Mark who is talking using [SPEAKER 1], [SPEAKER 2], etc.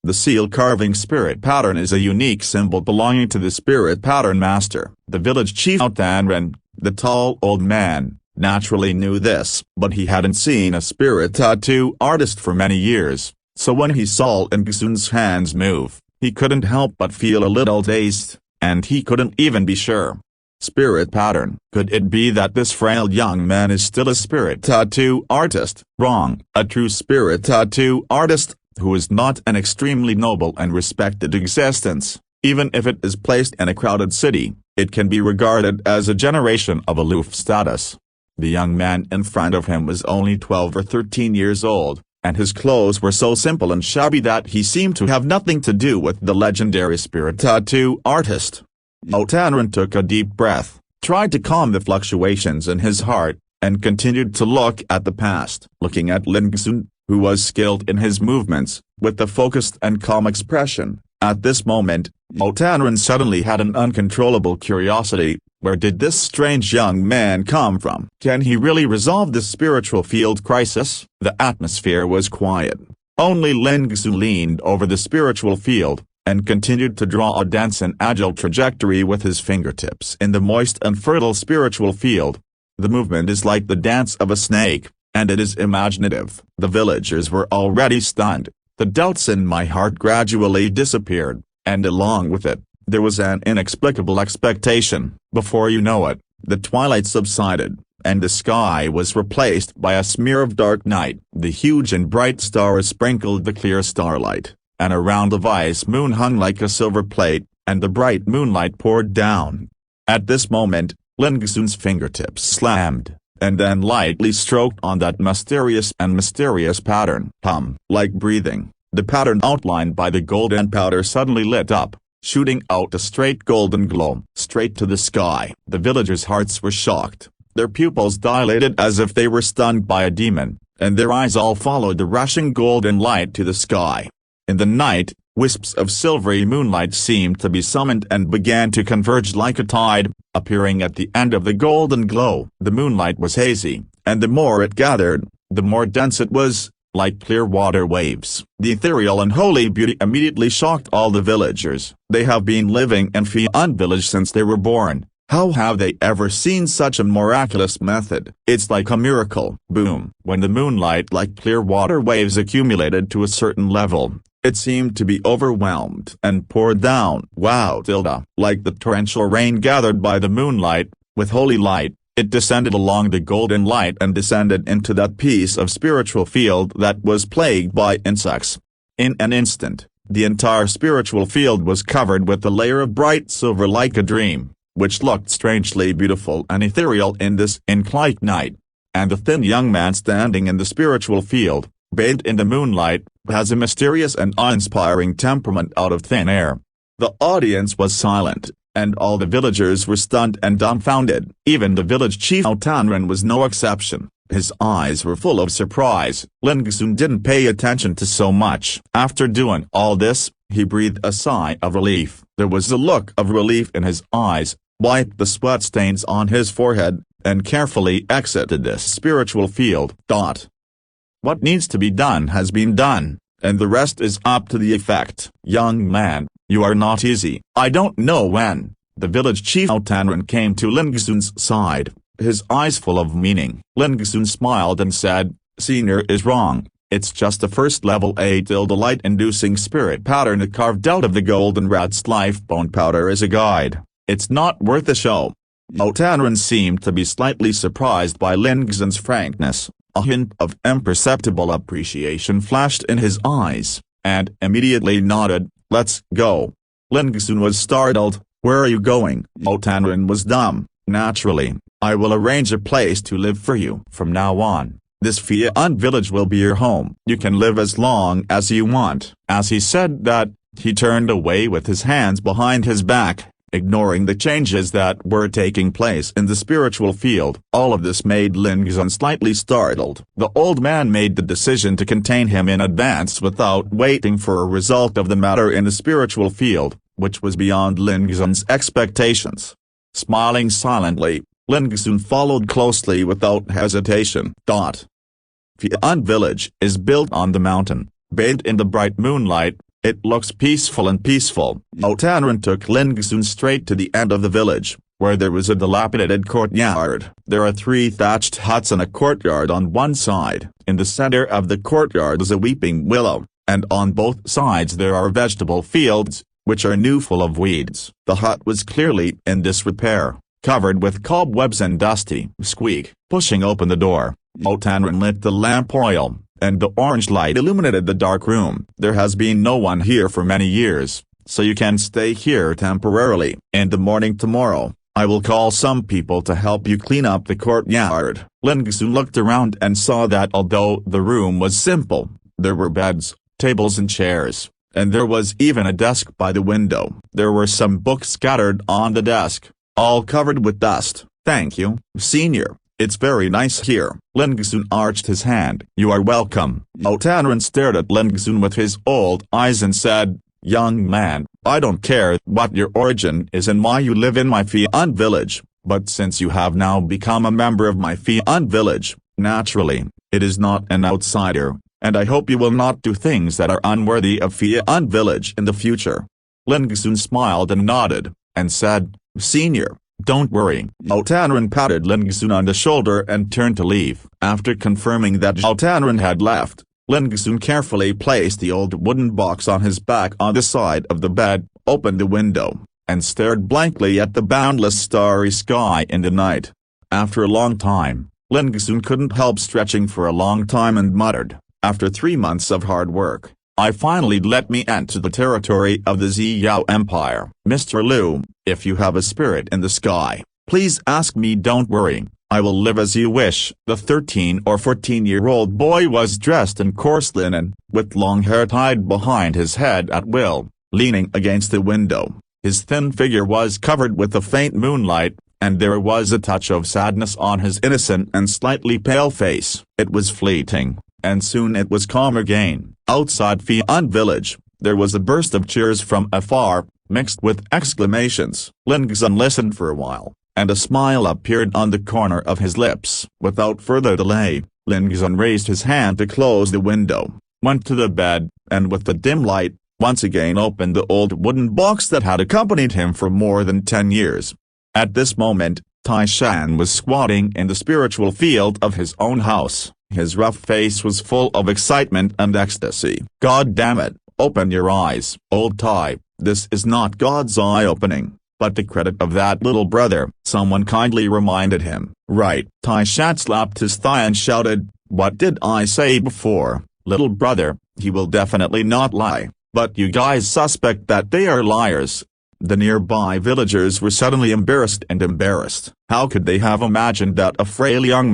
[SPEAKER 1] The seal carving spirit pattern is a unique symbol belonging to the spirit pattern master. The village chief Tanren, the tall old man, naturally knew this, but he hadn't seen a spirit tattoo artist for many years, so when he saw Lingsun's hands move, he couldn't help but feel a little dazed, and he couldn't even be sure. Spirit pattern. Could it be that this frail young man is still a spirit tattoo artist? Wrong. A true spirit tattoo artist, who is not an extremely noble and respected existence. Even if it is placed in a crowded city, it can be regarded as a generation of aloof status. The young man in front of him was only 12 or 13 years old, and his clothes were so simple and shabby that he seemed to have nothing to do with the legendary spirit tattoo artist. Tanren took a deep breath, tried to calm the fluctuations in his heart, and continued to look at the past. Looking at Lingsun, who was skilled in his movements, with a focused and calm expression. At this moment, Tanren suddenly had an uncontrollable curiosity. Where did this strange young man come from? Can he really resolve this spiritual field crisis? The atmosphere was quiet. Only Lingsun leaned over the spiritual field, and continued to draw a dense and agile trajectory with his fingertips in the moist and fertile spiritual field. The movement is like the dance of a snake, and it is imaginative. The villagers were already stunned. The doubts in my heart gradually disappeared, and along with it, there was an inexplicable expectation. Before you know it, the twilight subsided, and the sky was replaced by a smear of dark night. The huge and bright stars sprinkled the clear starlight, and a round of ice moon hung like a silver plate, and the bright moonlight poured down. At this moment, Lingsun's fingertips slammed, and then lightly stroked on that mysterious pattern. Like breathing, the pattern outlined by the golden powder suddenly lit up, shooting out a straight golden glow, straight to the sky. The villagers' hearts were shocked, their pupils dilated as if they were stunned by a demon, and their eyes all followed the rushing golden light to the sky. In the night, wisps of silvery moonlight seemed to be summoned and began to converge like a tide, appearing at the end of the golden glow. The moonlight was hazy, and the more it gathered, the more dense it was, like clear water waves. The ethereal and holy beauty immediately shocked all the villagers. They have been living in Fian village since they were born. How have they ever seen such a miraculous method? It's like a miracle. Boom. When the moonlight like clear water waves accumulated to a certain level, it seemed to be overwhelmed and poured down. Wow. Like the torrential rain gathered by the moonlight, with holy light, it descended along the golden light and descended into that piece of spiritual field that was plagued by insects. In an instant, the entire spiritual field was covered with a layer of bright silver like a dream, which looked strangely beautiful and ethereal in this ink-like night. And the thin young man standing in the spiritual field, bathed in the moonlight, has a mysterious and awe-inspiring temperament out of thin air. The audience was silent, and all the villagers were stunned and dumbfounded. Even the village chief Tanren was no exception. His eyes were full of surprise. Lingsun didn't pay attention to so much. After doing all this, he breathed a sigh of relief. There was a look of relief in his eyes, wiped the sweat stains on his forehead, and carefully exited this spiritual field. What needs to be done has been done, and the rest is up to the effect. Young man, you are not easy. I don't know when. The village chief Tanren came to Lingsun's side, his eyes full of meaning. Lingsun smiled and said, "Senior is wrong. It's just a first-level light-inducing spirit pattern carved out of the golden rat's life bone powder as a guide. It's not worth a show." Tanren seemed to be slightly surprised by Lingsun's frankness. A hint of imperceptible appreciation flashed in his eyes, and immediately nodded. "Let's go." Lingsun was startled. "Where are you going?" Tanren was dumb. "Naturally, I will arrange a place to live for you. From now on, this Fian village will be your home. You can live as long as you want." As he said that, he turned away with his hands behind his back, ignoring the changes that were taking place in the spiritual field. All of this made Lingsun slightly startled. The old man made the decision to contain him in advance without waiting for a result of the matter in the spiritual field, which was beyond Lingsun's expectations. Smiling silently, Lingsun followed closely without hesitation. Fian village is built on the mountain, bathed in the bright moonlight. It looks peaceful and peaceful. Otanran took Ling Xun straight to the end of the village, where there was a dilapidated courtyard. There are 3 thatched huts and a courtyard on one side. In the center of the courtyard is a weeping willow, and on both sides there are vegetable fields, which are new full of weeds. The hut was clearly in disrepair, covered with cobwebs and dusty. Squeak. Pushing open the door, Otanran lit the lamp oil, and the orange light illuminated the dark room. There has been no one here for many years, so you can stay here temporarily. In the morning tomorrow, I will call some people to help you clean up the courtyard. Ling Xun looked around and saw that although the room was simple, there were beds, tables and chairs, and there was even a desk by the window. There were some books scattered on the desk, all covered with dust. Thank you, Senior. It's very nice here. Ling Xun arched his hand. You are welcome. Otanran stared at Ling Xun with his old eyes and said, Young man, I don't care what your origin is and why you live in my Fian village, but since you have now become a member of my Fian village, naturally, it is not an outsider, and I hope you will not do things that are unworthy of Fian village in the future. Ling Xun smiled and nodded, and said, Senior, don't worry. Otanran patted Ling Xun on the shoulder and turned to leave. After confirming that Otanran had left, Ling Xun carefully placed the old wooden box on his back on the side of the bed, opened the window, and stared blankly at the boundless starry sky in the night. After a long time, Ling Xun couldn't help stretching for a long time and muttered, After 3 months of hard work, I finally let me enter the territory of the Ziyao Empire. Mr. Liu, if you have a spirit in the sky, please ask me. Don't worry, I will live as you wish. The 13 or 14-year-old boy was dressed in coarse linen, with long hair tied behind his head at will, leaning against the window. His thin figure was covered with a faint moonlight, and there was a touch of sadness on his innocent and slightly pale face. It was fleeting, and soon it was calm again. Outside Fian village, there was a burst of cheers from afar, mixed with exclamations. Ling Xun listened for a while, and a smile appeared on the corner of his lips. Without further delay, Ling Xun raised his hand to close the window, went to the bed, and with the dim light, once again opened the old wooden box that had accompanied him for more than 10 years. At this moment, Tai Shan was squatting in the spiritual field of his own house. His rough face was full of excitement and ecstasy. God damn it, open your eyes. Old Tai, this is not God's eye-opening, but the credit of that little brother, someone kindly reminded him. Right. Tai Shan slapped his thigh and shouted, What did I say before? Little brother, he will definitely not lie, but you guys suspect that they are liars. The nearby villagers were suddenly embarrassed. How could they have imagined that a frail young man